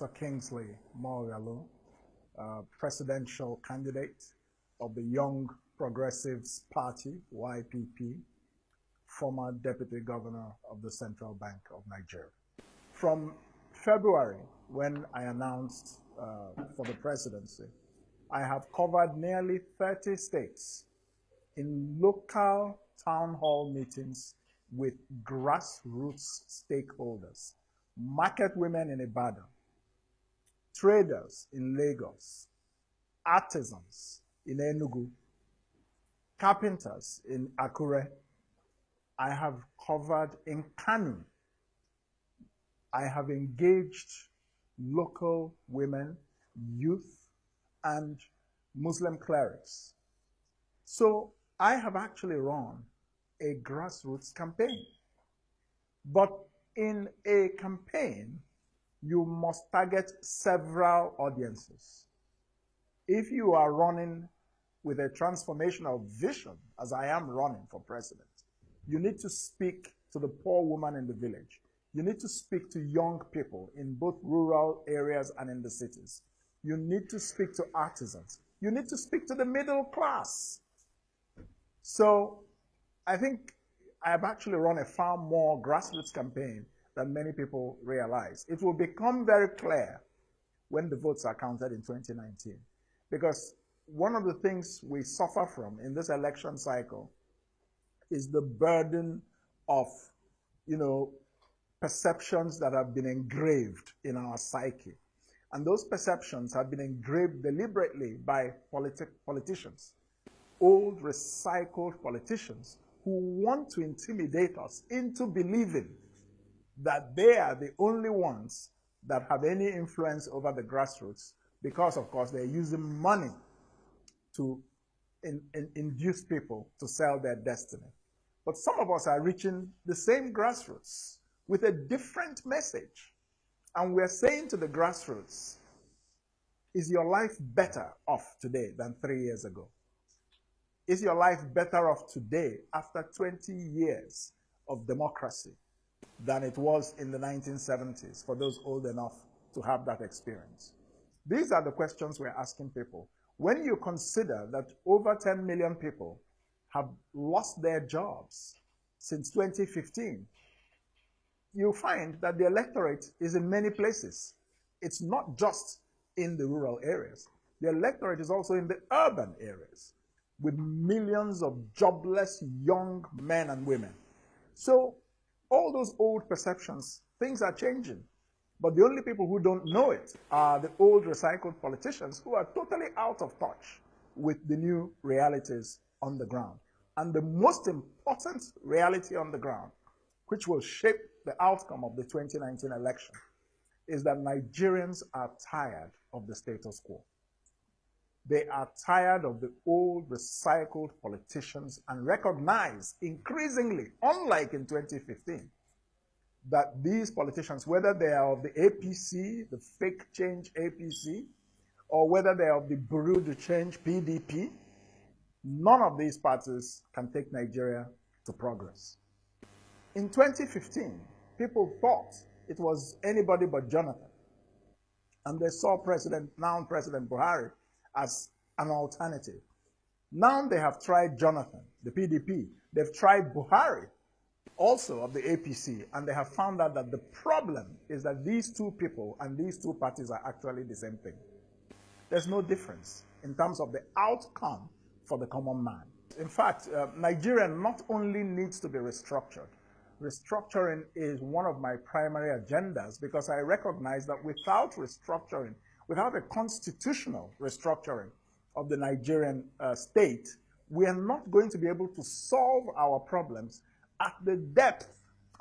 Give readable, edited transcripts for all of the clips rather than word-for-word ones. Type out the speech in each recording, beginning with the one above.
Professor Kingsley Moghalu, presidential candidate of the Young Progressives Party, YPP, former Deputy Governor of the Central Bank of Nigeria. From February, when I announced for the presidency, I have covered nearly 30 states in local town hall meetings with grassroots stakeholders, market women in Ibadan, traders in Lagos, artisans in Enugu, carpenters in Akure. I have covered in Kanu. I have engaged local women, youth, and Muslim clerics. So I have actually run a grassroots campaign. But in a campaign, you must target several audiences. If you are running with a transformational vision, as I am running for president, you need to speak to the poor woman in the village. You need to speak to young people in both rural areas and in the cities. You need to speak to artisans. You need to speak to the middle class. So I think I have actually run a far more grassroots campaign than many people realize. It will become very clear when the votes are counted in 2019. Because one of the things we suffer from in this election cycle is the burden of, perceptions that have been engraved in our psyche. And those perceptions have been engraved deliberately by politicians, old recycled politicians who want to intimidate us into believing that they are the only ones that have any influence over the grassroots because, of course, they're using money to induce people to sell their destiny. But some of us are reaching the same grassroots with a different message. And we're saying to the grassroots, is your life better off today than 3 years ago? Is your life better off today after 20 years of democracy than it was in the 1970s, for those old enough to have that experience? These are the questions we're asking people. When you consider that over 10 million people have lost their jobs since 2015, you find that the electorate is in many places. It's not just in the rural areas. The electorate is also in the urban areas, with millions of jobless young men and women. So all those old perceptions, things are changing. But the only people who don't know it are the old recycled politicians who are totally out of touch with the new realities on the ground. And the most important reality on the ground, which will shape the outcome of the 2019 election, is that Nigerians are tired of the status quo. They are tired of the old recycled politicians and recognize increasingly, unlike in 2015, that these politicians, whether they are of the APC, the fake change APC, or whether they are of the Bureau de Change PDP, none of these parties can take Nigeria to progress. In 2015, people thought it was anybody but Jonathan. And they saw now President Buhari, as an alternative. Now they have tried Jonathan, the PDP. They've tried Buhari, also of the APC, and they have found out that the problem is that these two people and these two parties are actually the same thing. There's no difference in terms of the outcome for the common man. In fact, Nigeria not only needs to be restructured. Restructuring is one of my primary agendas because I recognize that without restructuring, without a constitutional restructuring of the Nigerian state, we are not going to be able to solve our problems at the depth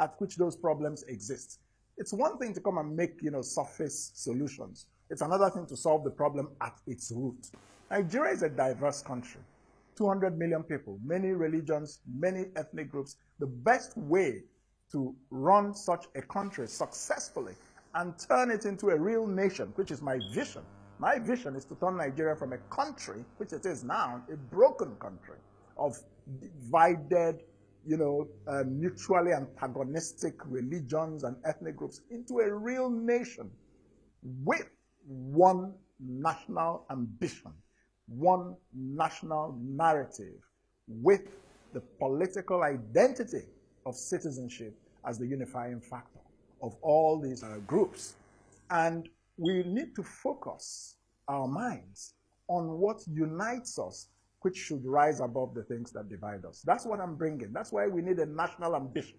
at which those problems exist. It's one thing to come and make, surface solutions. It's another thing to solve the problem at its root. Nigeria is a diverse country. 200 million people, many religions, many ethnic groups. The best way to run such a country successfully and turn it into a real nation, which is my vision. My vision is to turn Nigeria from a country, which it is now, a broken country of divided, mutually antagonistic religions and ethnic groups, into a real nation with one national ambition, one national narrative, with the political identity of citizenship as the unifying factor of all these groups. And we need to focus our minds on what unites us, which should rise above the things that divide us. That's what I'm bringing. That's why we need a national ambition.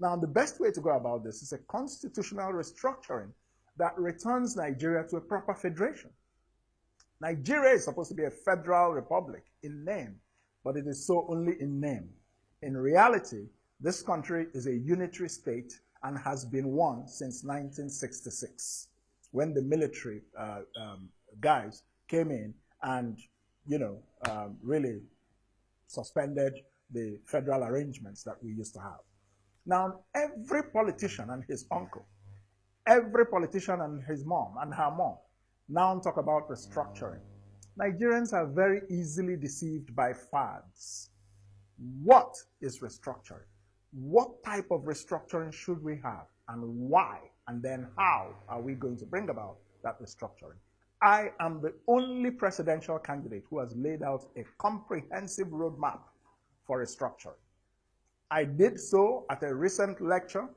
Now, the best way to go about this is a constitutional restructuring that returns Nigeria to a proper federation. Nigeria is supposed to be a federal republic in name, but it is so only in name. In reality, this country is a unitary state and has been one since 1966, when the military guys came in and, really suspended the federal arrangements that we used to have. Now, every politician and his uncle, every politician and his mom and her mom now talk about restructuring. Nigerians are very easily deceived by fads. What is restructuring? What type of restructuring should we have, and why? And then how are we going to bring about that restructuring? I am the only presidential candidate who has laid out a comprehensive roadmap for restructuring. I did so at a recent lecture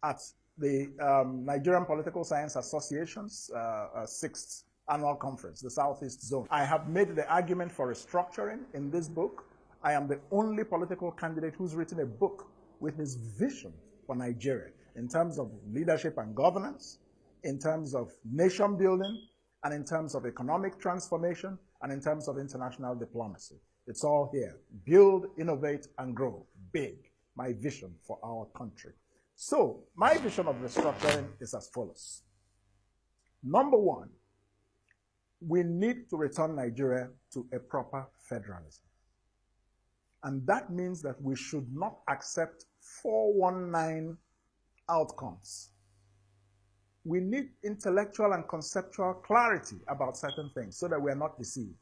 at the Nigerian Political Science Association's 6th annual conference, the Southeast Zone. I have made the argument for restructuring in this book. I am the only political candidate who's written a book with his vision for Nigeria in terms of leadership and governance, in terms of nation building, and in terms of economic transformation, and in terms of international diplomacy. It's all here. Build, innovate, and grow. Big. My vision for our country. So, my vision of restructuring is as follows. Number one, we need to return Nigeria to a proper federalism. And that means that we should not accept 419 outcomes. We need intellectual and conceptual clarity about certain things so that we are not deceived.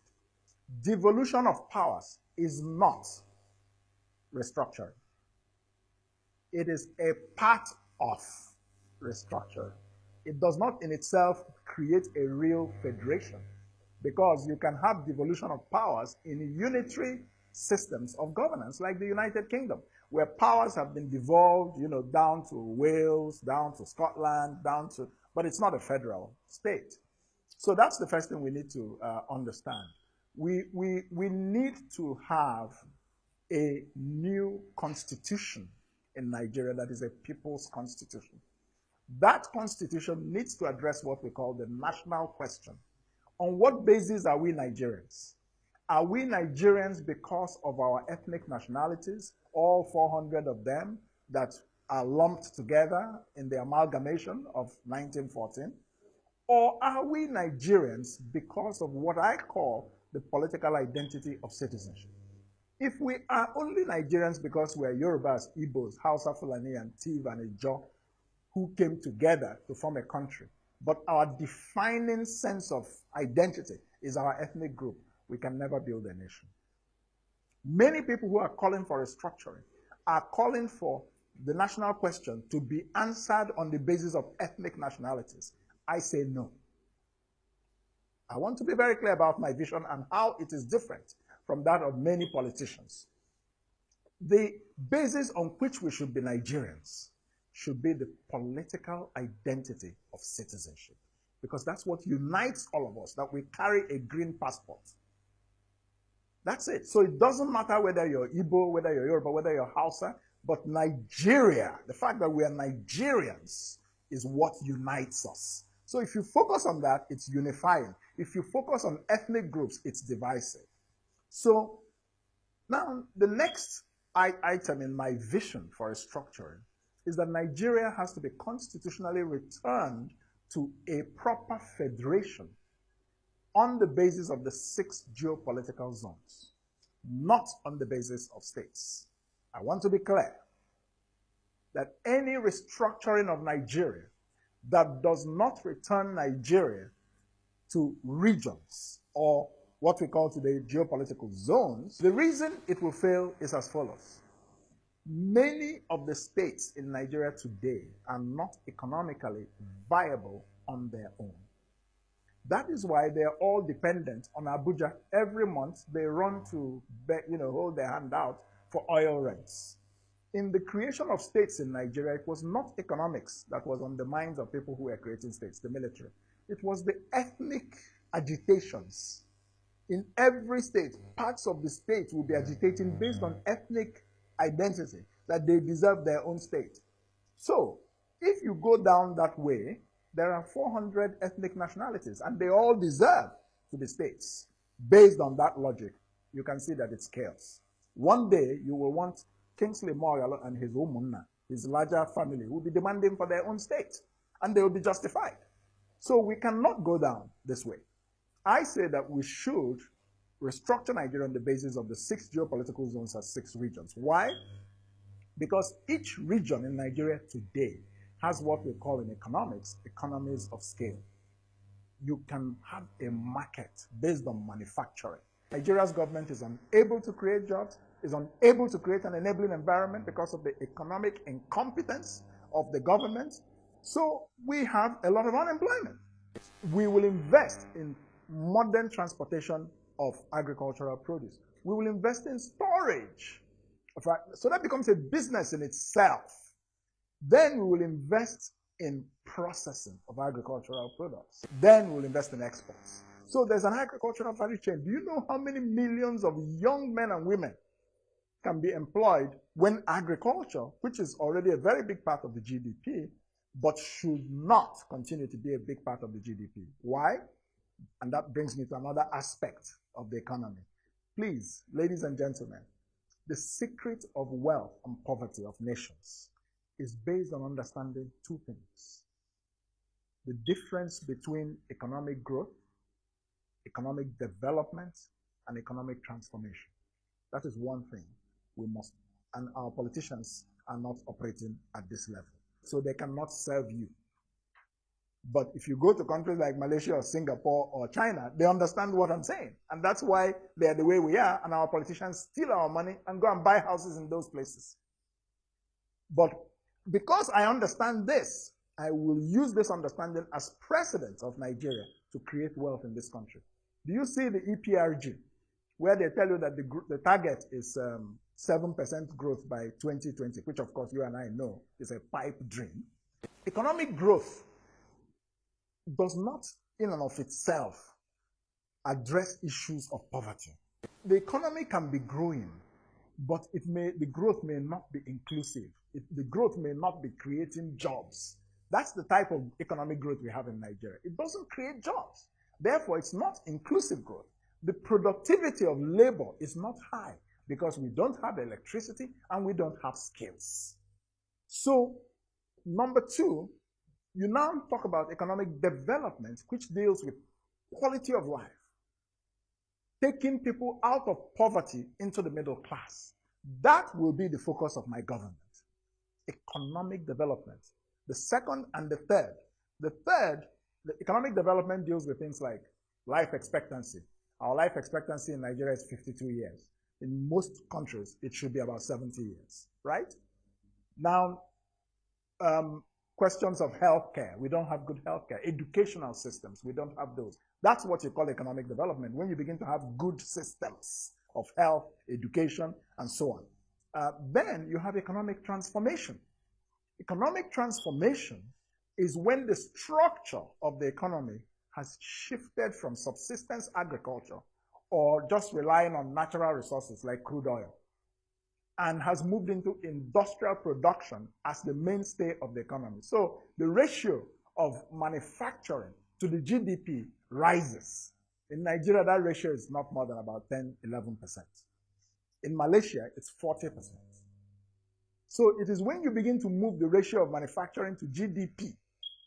Devolution of powers is not restructuring. It is a part of restructuring. It does not in itself create a real federation, because you can have devolution of powers in unitary systems of governance like the United Kingdom, where powers have been devolved, down to Wales, down to Scotland, but it's not a federal state. So that's the first thing we need to understand. We need to have a new constitution in Nigeria that is a people's constitution. That constitution needs to address what we call the national question. On what basis are we Nigerians? Are we Nigerians because of our ethnic nationalities, all 400 of them that are lumped together in the amalgamation of 1914? Or are we Nigerians because of what I call the political identity of citizenship? If we are only Nigerians because we are Yorubas, Igbos, Hausa, Fulani, and Tiv and Ijo who came together to form a country, but our defining sense of identity is our ethnic group, we can never build a nation. Many people who are calling for restructuring are calling for the national question to be answered on the basis of ethnic nationalities. I say no. I want to be very clear about my vision and how it is different from that of many politicians. The basis on which we should be Nigerians should be the political identity of citizenship, because that's what unites all of us, that we carry a green passport. That's it. So it doesn't matter whether you're Igbo, whether you're Yoruba, whether you're Hausa, but Nigeria, the fact that we are Nigerians is what unites us. So if you focus on that, it's unifying. If you focus on ethnic groups, it's divisive. So now the next item in my vision for restructuring is that Nigeria has to be constitutionally returned to a proper federation on the basis of the 6 geopolitical zones, not on the basis of states. I want to be clear that any restructuring of Nigeria that does not return Nigeria to regions or what we call today geopolitical zones, the reason it will fail is as follows. Many of the states in Nigeria today are not economically viable on their own. That is why they're all dependent on Abuja. Every month they run to hold their hand out for oil rents. In the creation of states in Nigeria, it was not economics that was on the minds of people who were creating states, the military. It was the ethnic agitations. In every state, parts of the state will be agitating based on ethnic identity, that they deserve their own state. So, if you go down that way, there are 400 ethnic nationalities, and they all deserve to be states. Based on that logic, you can see that it's chaos. One day, you will want Kingsley Moghalu and his umunna, his larger family, will be demanding for their own state, and they will be justified. So we cannot go down this way. I say that we should restructure Nigeria on the basis of the 6 geopolitical zones as 6 regions. Why? Because each region in Nigeria today has what we call in economics, economies of scale. You can have a market based on manufacturing. Nigeria's government is unable to create jobs, is unable to create an enabling environment because of the economic incompetence of the government. So we have a lot of unemployment. We will invest in modern transportation of agricultural produce. We will invest in storage. So that becomes a business in itself. Then we will invest in processing of agricultural products. Then we will invest in exports. So there's an agricultural value chain. Do you know how many millions of young men and women can be employed when agriculture, which is already a very big part of the GDP, but should not continue to be a big part of the GDP? Why? And that brings me to another aspect of the economy. Please, ladies and gentlemen, the secret of wealth and poverty of nations is based on understanding 2 things. The difference between economic growth, economic development, and economic transformation. That is one thing we must, and our politicians are not operating at this level. So they cannot serve you. But if you go to countries like Malaysia or Singapore or China, they understand what I'm saying. And that's why they're the way we are, and our politicians steal our money and go and buy houses in those places. But because I understand this, I will use this understanding as president of Nigeria to create wealth in this country. Do you see the EPRG, where they tell you that the target is 7% growth by 2020, which of course you and I know is a pipe dream? Economic growth does not in and of itself address issues of poverty. The economy can be growing, but the growth may not be inclusive. The growth may not be creating jobs. That's the type of economic growth we have in Nigeria. It doesn't create jobs. Therefore, it's not inclusive growth. The productivity of labor is not high because we don't have electricity and we don't have skills. So, number 2, you now talk about economic development, which deals with quality of life, taking people out of poverty into the middle class. That will be the focus of my government. Economic development. The second and the third. The third, the economic development deals with things like life expectancy. Our life expectancy in Nigeria is 52 years. In most countries, it should be about 70 years, right? Now, questions of healthcare. We don't have good healthcare. Educational systems, we don't have those. That's what you call economic development, when you begin to have good systems of health, education, and so on. Then you have economic transformation. Economic transformation is when the structure of the economy has shifted from subsistence agriculture or just relying on natural resources like crude oil and has moved into industrial production as the mainstay of the economy. So the ratio of manufacturing to the GDP rises. In Nigeria, that ratio is not more than about 10, 11%. In Malaysia, it's 40%. So it is when you begin to move the ratio of manufacturing to GDP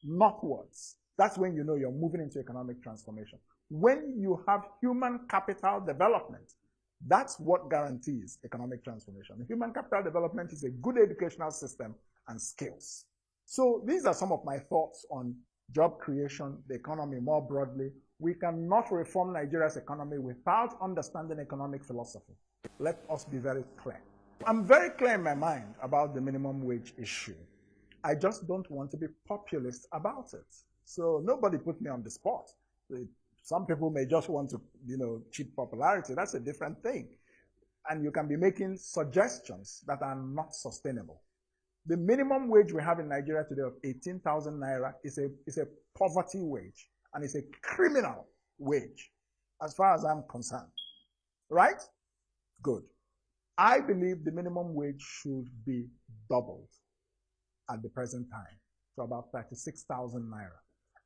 northwards, that's when you know you're moving into economic transformation. When you have human capital development, that's what guarantees economic transformation. Human capital development is a good educational system and skills. So these are some of my thoughts on job creation, the economy more broadly. We cannot reform Nigeria's economy without understanding economic philosophy. Let us be very clear. I'm very clear in my mind about the minimum wage issue. I just don't want to be populist about it. So nobody put me on the spot. Some people may just want to, cheat popularity. That's a different thing. And you can be making suggestions that are not sustainable. The minimum wage we have in Nigeria today of 18,000 naira is a poverty wage, and it's a criminal wage as far as I'm concerned. Right? Good. I believe the minimum wage should be doubled at the present time to about 36,000 naira.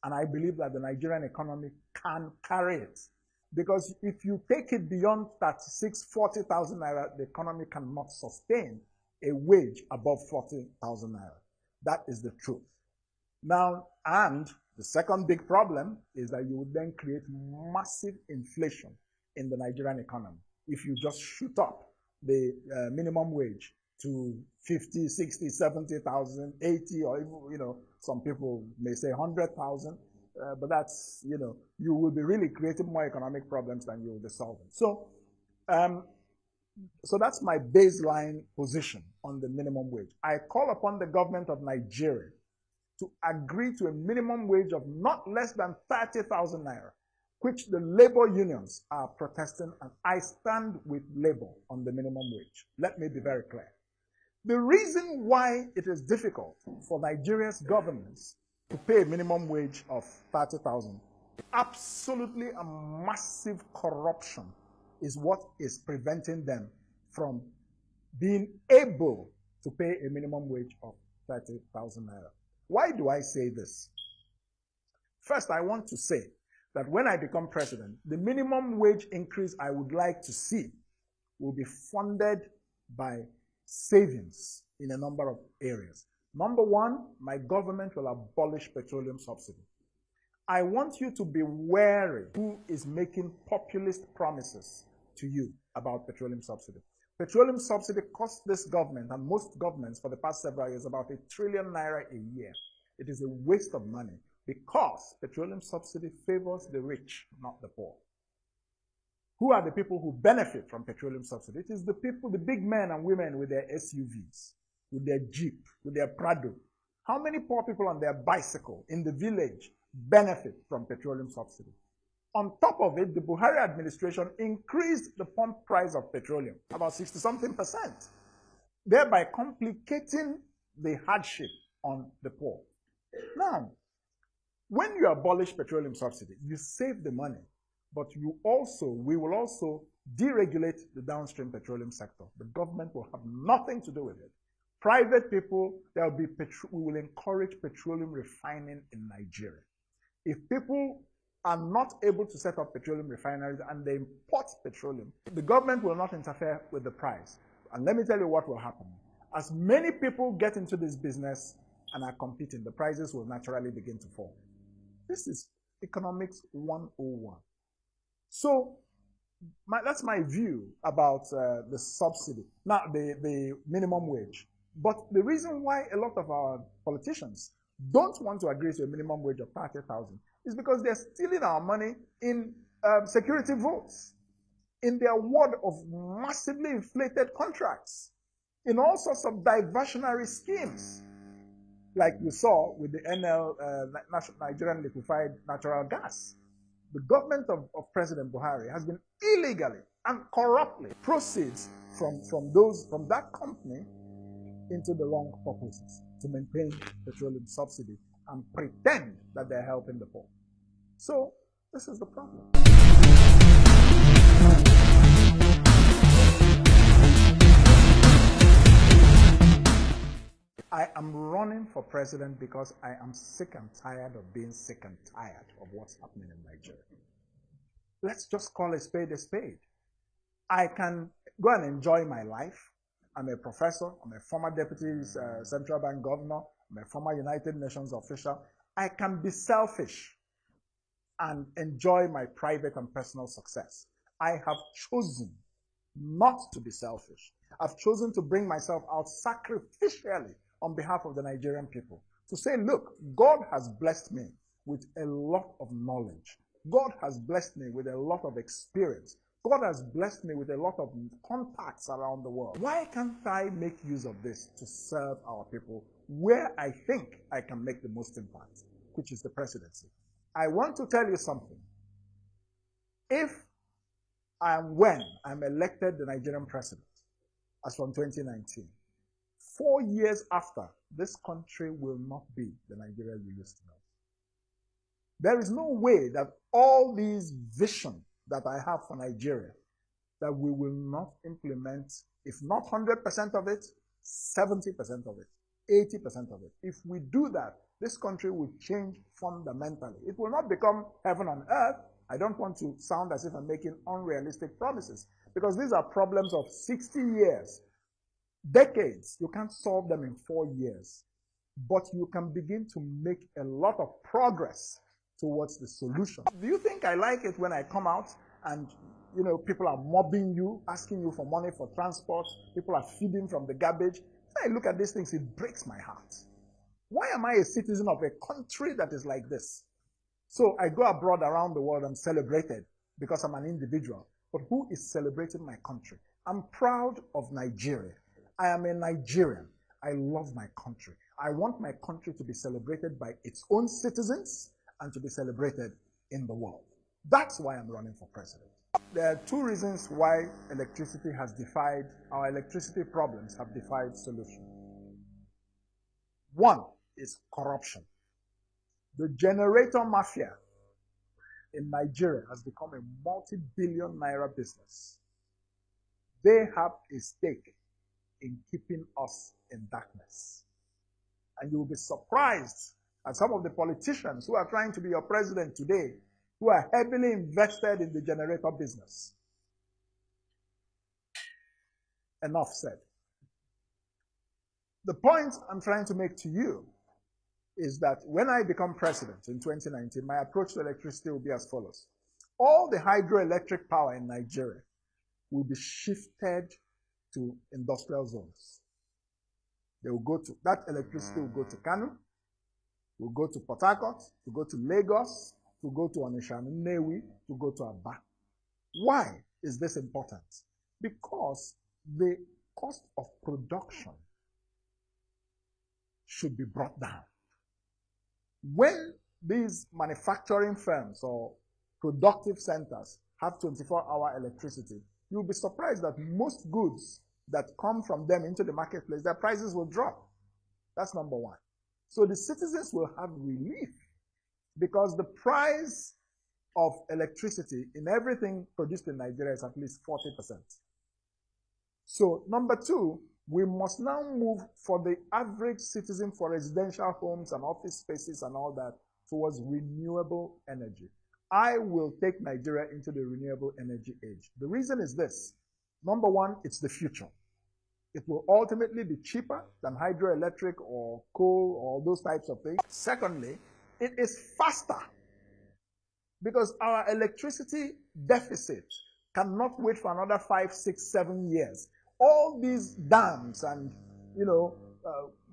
And I believe that the Nigerian economy can carry it. Because if you take it beyond 36, 40,000 naira, the economy cannot sustain a wage above 40,000 naira. That is the truth. Now, and the second big problem is that you would then create massive inflation in the Nigerian economy if you just shoot up the minimum wage to 50, 60, 70,000, 80, or even, some people may say 100,000. But that's, you will be really creating more economic problems than you will be solving. So that's my baseline position on the minimum wage. I call upon the government of Nigeria to agree to a minimum wage of not less than 30,000 naira, which the labor unions are protesting, and I stand with labor on the minimum wage. Let me be very clear. The reason why it is difficult for Nigeria's governments to pay a minimum wage of 30,000, absolutely a massive corruption is what is preventing them from being able to pay a minimum wage of 30,000 naira. Why do I say this? First, I want to say that when I become president, the minimum wage increase I would like to see will be funded by savings in a number of areas. Number one, my government will abolish petroleum subsidy. I want you to be wary who is making populist promises to you about petroleum subsidy. Petroleum subsidy cost this government and most governments for the past several years about 1 trillion naira a year. It is a waste of money because petroleum subsidy favors the rich, not the poor. Who are the people who benefit from petroleum subsidy? It is the people, the big men and women with their SUVs, with their Jeep, with their Prado. How many poor people on their bicycle in the village benefit from petroleum subsidy? On top of it, the Buhari administration increased the pump price of petroleum about 60-something%, thereby complicating the hardship on the poor. Now, when you abolish petroleum subsidy, you save the money, but we will also deregulate the downstream petroleum sector. The government will have nothing to do with it. Private people, we will encourage petroleum refining in Nigeria. If people are not able to set up petroleum refineries and they import petroleum, the government will not interfere with the price. And let me tell you what will happen. As many people get into this business and are competing, the prices will naturally begin to fall. This is economics 101. So that's my view about the subsidy, not the minimum wage. But the reason why a lot of our politicians don't want to agree to a minimum wage of 30,000 is because they're stealing our money in security votes, in the award of massively inflated contracts, in all sorts of diversionary schemes, like you saw with the Nigerian Liquefied Natural Gas. The government of President Buhari has been illegally and corruptly proceeds from that company into the wrong purposes to maintain petroleum subsidy and pretend that they're helping the poor. So this is the problem. I am running for president because I am sick and tired of being sick and tired of what's happening in Nigeria. Let's just call a spade a spade. I can go and enjoy my life. I'm a professor. I'm a former deputy central bank governor. I'm a former United Nations official. I can be selfish and enjoy my private and personal success. I have chosen not to be selfish. I've chosen to bring myself out sacrificially on behalf of the Nigerian people, to say, look, God has blessed me with a lot of knowledge. God has blessed me with a lot of experience. God has blessed me with a lot of contacts around the world. Why can't I make use of this to serve our people where I think I can make the most impact? which is the presidency. I want to tell you something. If and when I'm elected the Nigerian president, as from 2019, 4 years after, this country will not be the Nigeria we used to know. There is no way that all these vision that I have for Nigeria, that we will not implement, if not 100% of it, 70% of it, 80% of it. If we do that, this country will change fundamentally. It will not become heaven on earth. I don't want to sound as if I'm making unrealistic promises, because these are problems of 60 years, decades. You can't solve them in 4 years, but you can begin to make a lot of progress towards the solution. Do you think I like it when I come out and people are mobbing you, asking you for money for transport, people are feeding from the garbage? When I look at these things, it breaks my heart. Why am I a citizen of a country that is like this? So I go abroad around the world and celebrated because I'm an individual. But who is celebrating my country? I'm proud of Nigeria. I am a Nigerian. I love my country. I want my country to be celebrated by its own citizens and to be celebrated in the world. That's why I'm running for president. There are 2 reasons why our electricity problems have defied solution. One is corruption. The generator mafia in Nigeria has become a multi-billion naira business. They have a stake in keeping us in darkness. And you will be surprised at some of the politicians who are trying to be your president today, who are heavily invested in the generator business. Enough said. The point I'm trying to make to you is that when I become president in 2019, my approach to electricity will be as follows. All the hydroelectric power in Nigeria will be shifted to industrial zones. That electricity will go to Kano, will go to Port Harcourt, will go to Lagos, will go to Onitsha and Nnewi, will go to Aba. Why is this important? Because the cost of production should be brought down. When these manufacturing firms or productive centers have 24-hour electricity, you'll be surprised that most goods that come from them into the marketplace, their prices will drop. That's number one. So the citizens will have relief because the price of electricity in everything produced in Nigeria is at least 40%. So number two, we must now move for the average citizen for residential homes and office spaces and all that towards renewable energy. I will take Nigeria into the renewable energy age. The reason is this. Number one, it's the future. It will ultimately be cheaper than hydroelectric or coal or those types of things. Secondly, it is faster because our electricity deficit cannot wait for another 5, 6, 7 years. All these dams and,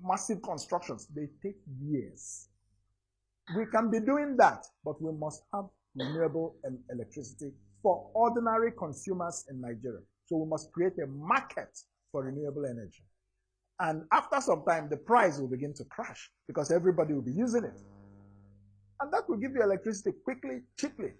massive constructions, they take years. We can be doing that, but we must have renewable electricity for ordinary consumers in Nigeria. So we must create a market for renewable energy. And after some time, the price will begin to crash because everybody will be using it. And that will give you electricity quickly, cheaply.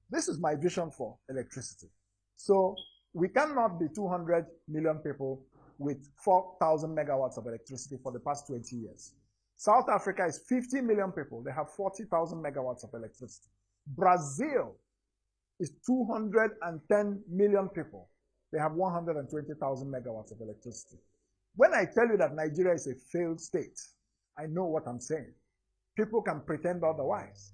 This is my vision for electricity. So we cannot be 200 million people with 4,000 megawatts of electricity for the past 20 years. South Africa is 50 million people. They have 40,000 megawatts of electricity. Brazil is 210 million people. They have 120,000 megawatts of electricity. When I tell you that Nigeria is a failed state, I know what I'm saying. People can pretend otherwise.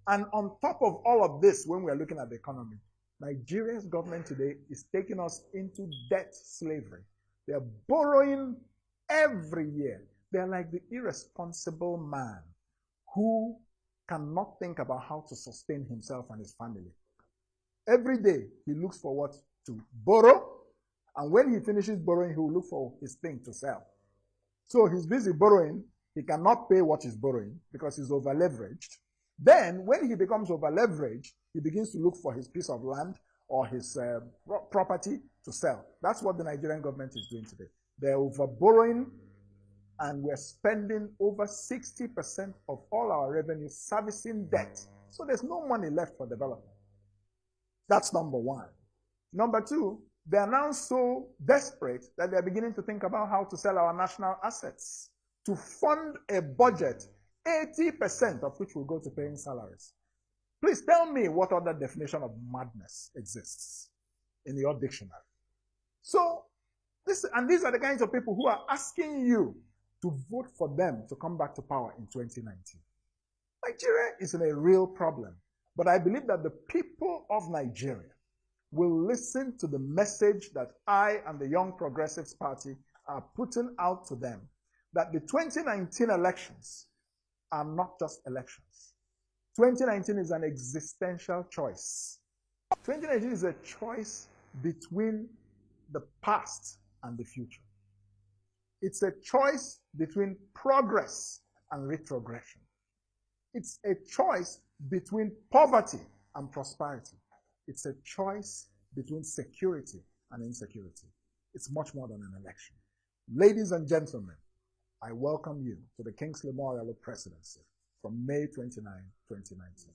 And on top of all of this, when we're looking at the economy, Nigeria's government today is taking us into debt slavery. They're borrowing every year. They're like the irresponsible man who cannot think about how to sustain himself and his family. Every day, he looks for what to borrow, and when he finishes borrowing, he will look for his thing to sell. So he's busy borrowing. He cannot pay what he's borrowing because he's over-leveraged. Then, when he becomes over-leveraged, he begins to look for his piece of land or his property to sell. That's what the Nigerian government is doing today. They're over-borrowing and we're spending over 60% of all our revenue servicing debt. So there's no money left for development. That's number one. Number two, they are now so desperate that they're beginning to think about how to sell our national assets to fund a budget, 80% of which will go to paying salaries. Please tell me what other definition of madness exists in your dictionary. So, these are the kinds of people who are asking you to vote for them to come back to power in 2019. Nigeria is in a real problem, but I believe that the people of Nigeria will listen to the message that I and the Young Progressives Party are putting out to them, that the 2019 elections are not just elections. 2019 is an existential choice. 2019 is a choice between the past and the future. It's a choice between progress and retrogression. It's a choice between poverty and prosperity. It's a choice between security and insecurity. It's much more than an election. Ladies and gentlemen, I welcome you to the Kingsley Moghalu presidency from May 29, 2019.